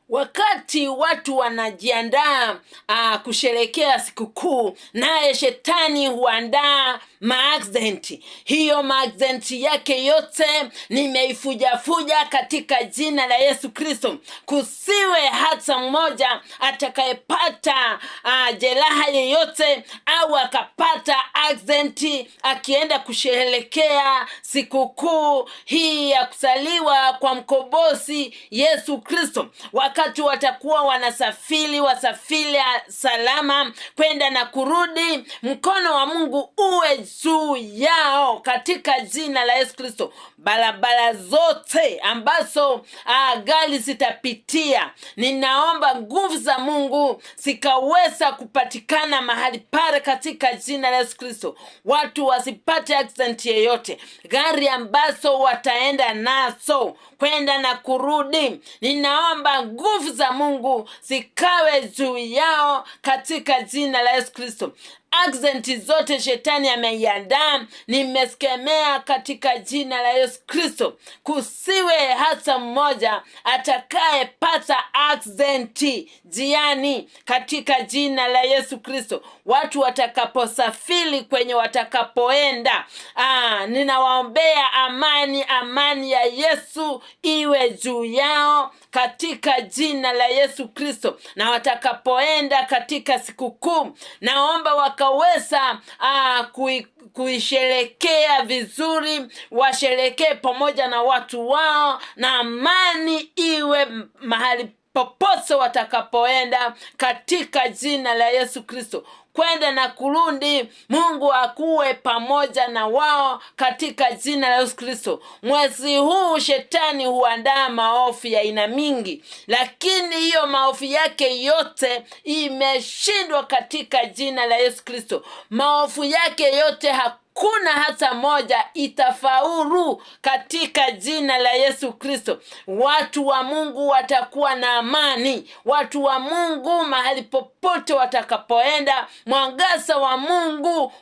Wakati watu wanajiandaa kusherekea sikukuu, naye shetani huandaa maaksidenti. Hiyo maaksidenti yake yote nimeifuja katika jina la Yesu Kristo. Kusiwe hata mmoja atakayepata jeraha yoyote au akapata aksidenti akienda kusherehekea sikukuu hii ya kuzaliwa kwa mkombozi Yesu Kristo. Wakati watakuwa wasafiri salama kwenda na kurudi, mkono wa Mungu uwe juu yao katika jina la Yesu Kristo. Barabara zote ambazo gari zitapitia, ninaomba nguvu za Mungu zikaweza kupatikana mahali pale katika jina la Yesu Kristo. Watu wasipate accident yeyote. Gari ambazo wataenda nazo kwenda na kurudi, ninaomba nguvu za Mungu zikawe juu yao katika jina la Yesu Kristo. Aksidenti zote shetani ameiandaa nimeskemea katika jina la Yesu Kristo. Kusiwe hata mmoja atakayepata aksidenti jiani katika jina la Yesu Kristo. Watu watakaposafiri kwenye watakapoenda, ninawaombea amani ya Yesu iwe juu yao katika jina la Yesu Kristo. Na watakapoenda katika sikukuu, naomba wakaweza kuisherekea vizuri, washerekee pamoja na watu wao, na amani iwe mahali popote watakapoenda katika jina la Yesu Kristo. Kwenda na kurudi, Mungu akuwe pamoja na wao katika jina la Yesu Kristo. Mwezi huu shetani huandaa maovu ya aina mingi, lakini hiyo maovu yake yote imeshindwa katika jina la Yesu Kristo. Maovu yake yote hakuna hata moja itafaulu katika jina la Yesu Kristo. Watu wa Mungu watakuwa na amani. Watu wa Mungu mahali popote watakapoenda, mwangaza wa Mungu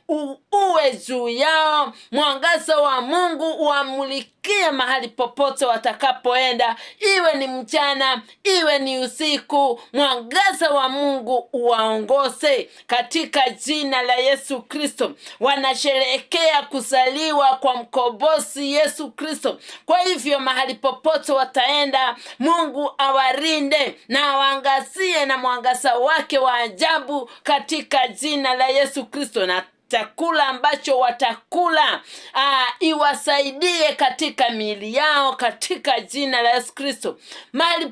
uwe juu yao. Mwangaza wa Mungu uamulikie mahali popote watakapoenda, iwe ni mchana, iwe ni usiku. Mwangaza wa Mungu uwaongoze katika jina la Yesu Kristo. Wanasherehekea kuzaliwa kwa mkombozi Yesu Kristo. Kwa hivyo mahali popote wataenda, Mungu awarinde na awaangazie na mwangaza wake wa ajabu katika jina la Yesu Kristo. Na chakula ambacho watakula iwasaidie katika miili yao katika jina la Yesu Kristo. Mahali